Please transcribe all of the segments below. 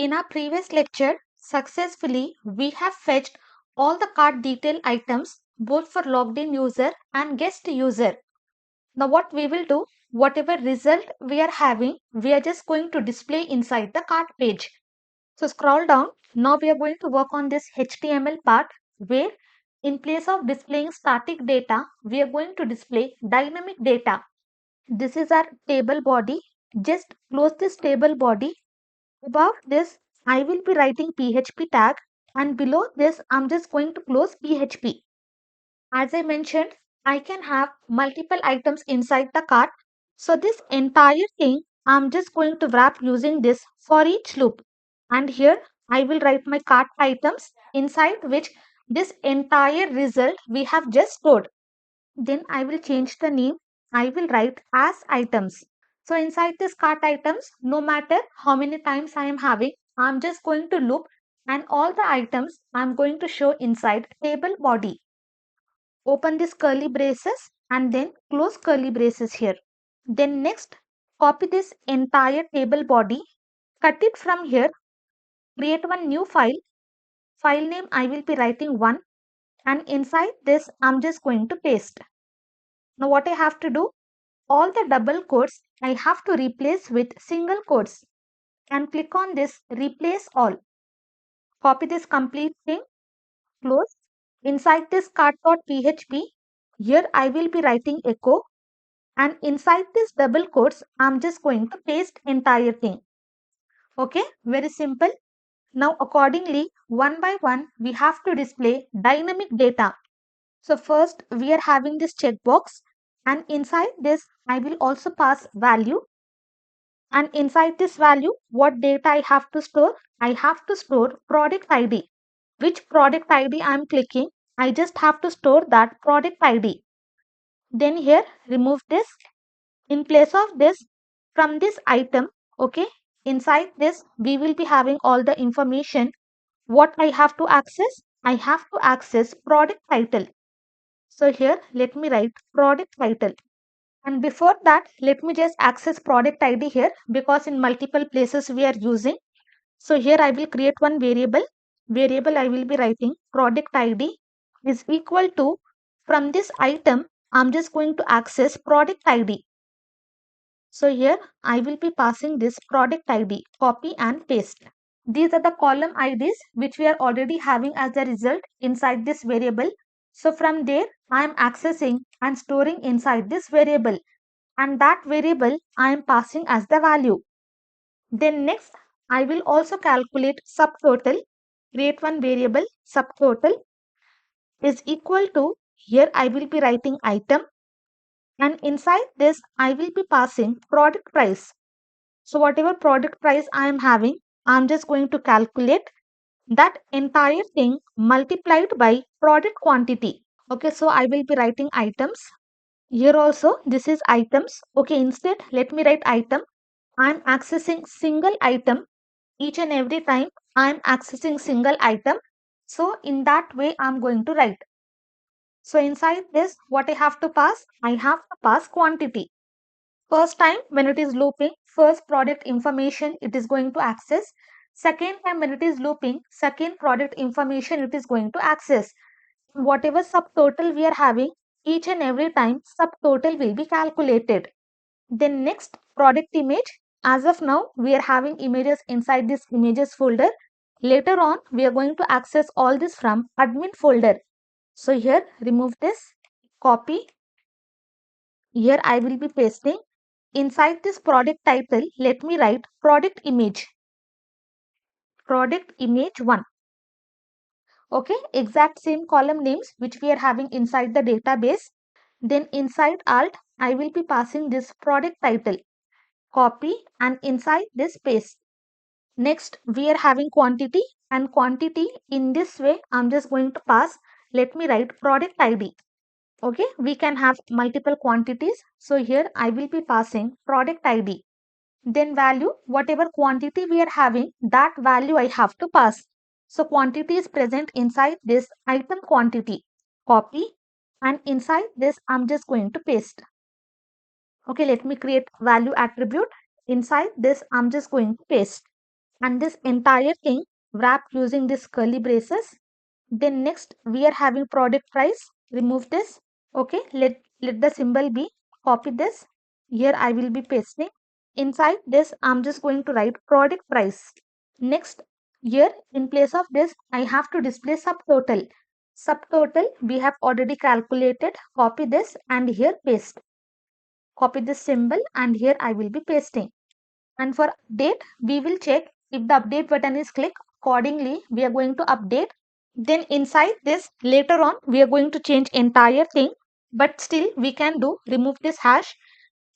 In our previous lecture, successfully we have fetched all the cart detail items both for logged in user and guest user. Now what we will do, whatever result we are having, we are just going to display inside the cart page. So scroll down. Now we are going to work on this HTML part where in place of displaying static data, we are going to display dynamic data. This is our table body. Just close this table body. Above this, I will be writing PHP tag, and below this, I'm just going to close PHP. As I mentioned, I can have multiple items inside the cart. So this entire thing, I'm just going to wrap using this for each loop. And here, I will write my cart items inside which this entire result we have just stored. Then I will change the name. I will write as items. So inside this cart items, no matter how many times I am having, I'm just going to loop and all the items I'm going to show inside table body. Open this curly braces and then close curly braces here. Then next, copy this entire table body, cut it from here, create one new file. File name I will be writing 1 and inside this I'm just going to paste. Now what I have to do, all the double quotes I have to replace with single quotes and click on this replace all. Copy this complete thing, close. Inside this cart.php, here I will be writing echo and inside this double quotes, I'm just going to paste entire thing. Okay, very simple. Now accordingly, one by one, we have to display dynamic data. So first we are having this checkbox and inside this, I will also pass value. And inside this value, what data I have to store? I have to store product ID. Which product ID I am clicking? I just have to store that product ID. Then here, remove this. In place of this, from this item, okay, inside this, we will be having all the information. What I have to access? I have to access product title. So here, let me write product title. And before that, let me just access product ID here because in multiple places we are using. So here I will create one variable. Variable I will be writing product ID is equal to, from this item, I'm just going to access product ID. So here I will be passing this product ID, copy and paste. These are the column IDs which we are already having as a result inside this variable. So from there I am accessing and storing inside this variable. And that variable I am passing as the value. Then next, I will also calculate subtotal. Create one variable subtotal is equal to, here I will be writing item and inside this I will be passing product price. So whatever product price I am having, I am just going to calculate that entire thing multiplied by product quantity. Okay, so I will be writing items. Here also this is items. Okay, instead let me write item. I am accessing single item each and every time I am accessing single item. So in that way I am going to write. So inside this what I have to pass? I have to pass quantity. First time when it is looping, first product information it is going to access. Second time when it is looping, second product information it is going to access. Whatever subtotal we are having, each and every time subtotal will be calculated. Then next product image. As of now, we are having images inside this images folder. Later on, we are going to access all this from admin folder. So here, remove this, copy. Here I will be pasting. Inside this product title, let me write product image. Product image 1. Okay, exact same column names which we are having inside the database. Then inside alt, I will be passing this product title. Copy and inside this paste. Next, we are having quantity and quantity in this way, I'm just going to pass. Let me write product ID. Okay, we can have multiple quantities. So here I will be passing product ID. Then value, whatever quantity we are having, that value I have to pass. So quantity is present inside this item quantity. Copy and inside this I'm just going to paste. Okay, let me create value attribute. Inside this I'm just going to paste. and this entire thing wrapped using this curly braces. Then next we are having product price. Remove this. Okay, let the symbol be. Copy this. Here I will be pasting. Inside this I'm just going to write product price. Next, here in place of this I have to display subtotal. Subtotal we have already calculated. Copy this and here paste. Copy this symbol and here I will be pasting. And for update, we will check if the update button is clicked. Accordingly, we are going to update. Then inside this, later on, we are going to change entire thing. But still, we can do remove this hash.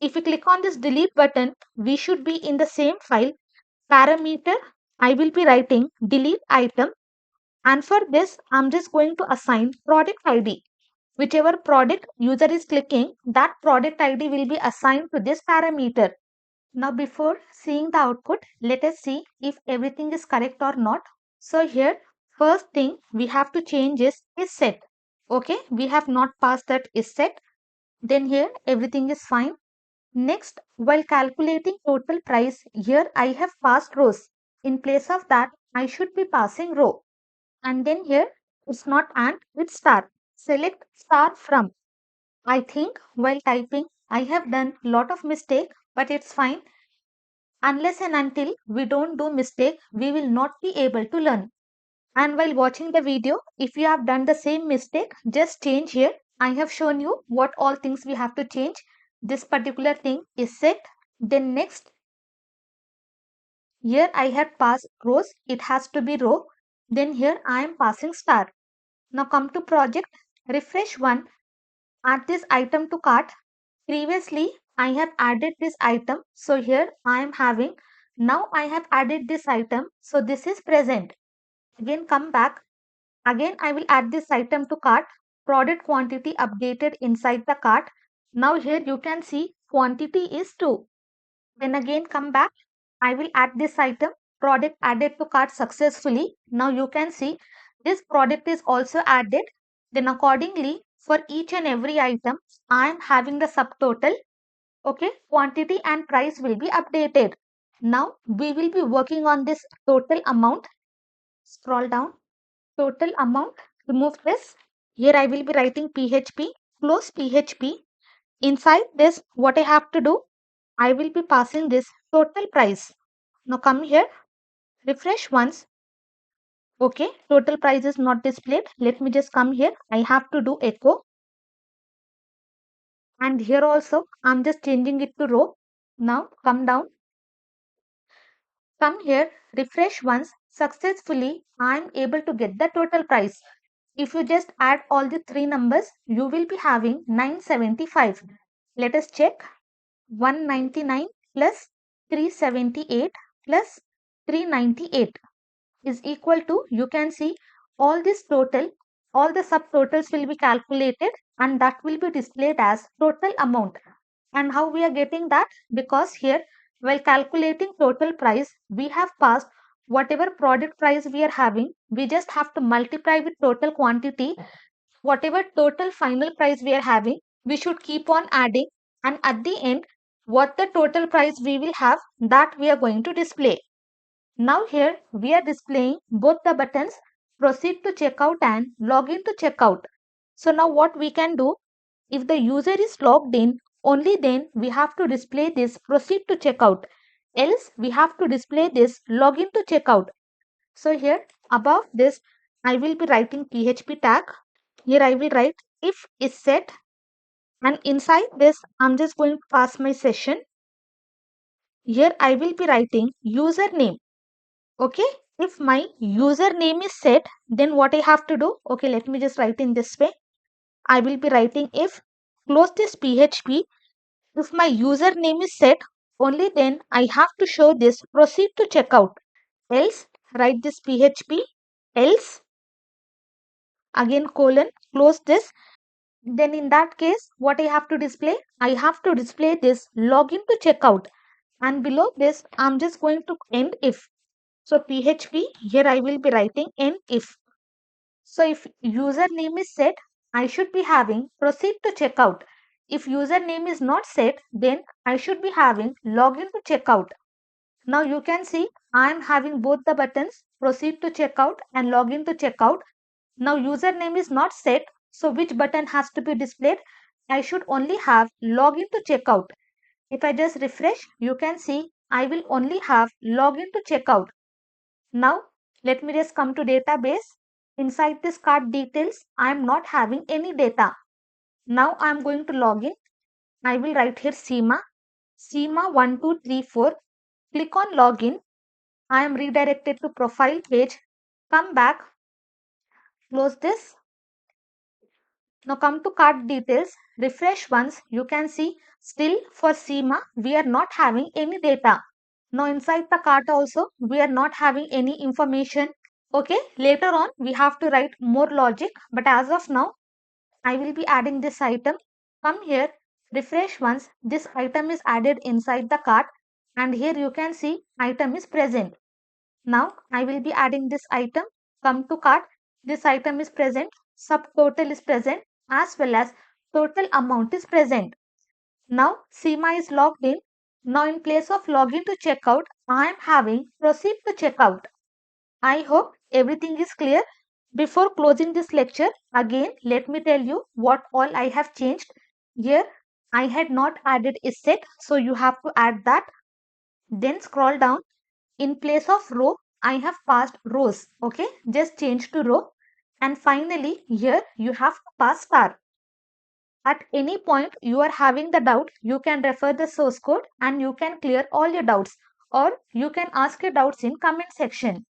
If we click on this delete button, we should be in the same file. Parameter, I will be writing delete item. And for this, I'm just going to assign product ID. Whichever product user is clicking, that product ID will be assigned to this parameter. Now before seeing the output, let us see if everything is correct or not. So here, first thing we have to change is set. Okay, we have not passed that is set. Then here everything is fine. Next, while calculating total price, here I have passed rows. In place of that, I should be passing row. And then here, it's not and, it's star. Select star from. I think while typing, I have done lot of mistake, but it's fine. Unless and until we don't do mistake, we will not be able to learn. And while watching the video, if you have done the same mistake, just change here. I have shown you what all things we have to change. This particular thing is set. Then next, here I have passed rows. It has to be row. Then here I am passing star. Now come to project. Refresh one. Add this item to cart. Previously, I have added this item. So here I am having. Now I have added this item. So this is present. Again come back. Again I will add this item to cart. Product quantity updated inside the cart. Now here you can see quantity is 2. Then again come back. I will add this item. Product added to cart successfully. Now you can see this product is also added. Then accordingly for each and every item I am having the subtotal. Okay, quantity and price will be updated. Now we will be working on this total amount. Scroll down. Total amount. Remove this. Here I will be writing PHP. Close PHP. Inside this, what I have to do, I will be passing this total price. Now come here. Refresh once. Okay, total price is not displayed. Let me just come here. I have to do echo. And here also, I'm just changing it to row. Now come down. Come here, refresh once. Successfully, I am able to get the total price. If you just add all the three numbers, you will be having 975. Let us check. 199 plus 378 plus 398 is equal to, you can see all this total, all the subtotals will be calculated and that will be displayed as total amount. And how we are getting that? Because here while calculating total price, we have passed whatever product price we are having, we just have to multiply with total quantity. Whatever total final price we are having, we should keep on adding, and at the end what the total price we will have, that we are going to display. Now here we are displaying both the buttons, proceed to checkout and login to checkout. So now what we can do, if the user is logged in, only then we have to display this proceed to checkout. Else we have to display this login to checkout. So here above this I will be writing PHP tag. Here I will write if is set, and inside this I'm just going to pass my session. Here I will be writing username. Okay, if my username is set, then what I have to do? Okay, let me just write in this way. I will be writing if, close this PHP. If my username is set, only then I have to show this proceed to checkout. Else, write this PHP. Else, again colon, close this. Then in that case, what I have to display? I have to display this login to checkout. And below this, I'm just going to end if. So PHP, here I will be writing end if. So if username is set, I should be having proceed to checkout. If username is not set, then I should be having login to checkout. Now you can see I am having both the buttons, proceed to checkout and login to checkout. Now username is not set, so which button has to be displayed? I should only have login to checkout. If I just refresh, you can see I will only have login to checkout. Now let me just come to database. Inside this card details, I am not having any data. Now I am going to log in. I will write here SEMA1234. Click on login. I am redirected to profile page. Come back, close this. Now come to card details. Refresh once. You can see still for SEMA we are not having any data. Now inside the cart also we are not having any information. Okay, later on we have to write more logic, but as of now I will be adding this item. Come here, refresh once. This item is added inside the cart and here you can see item is present. Now I will be adding this item. Come to cart. This item is present. Subtotal is present as well as total amount is present. Now SEMA is logged in. Now in place of login to checkout, I am having proceed to checkout. I hope everything is clear. Before closing this lecture, again let me tell you what all I have changed. Here I had not added is set, so you have to add that. Then scroll down. In place of row, I have passed rows. Okay, just change to row. And finally, here you have to pass star. At any point you are having the doubt, you can refer the source code and you can clear all your doubts, or you can ask your doubts in comment section.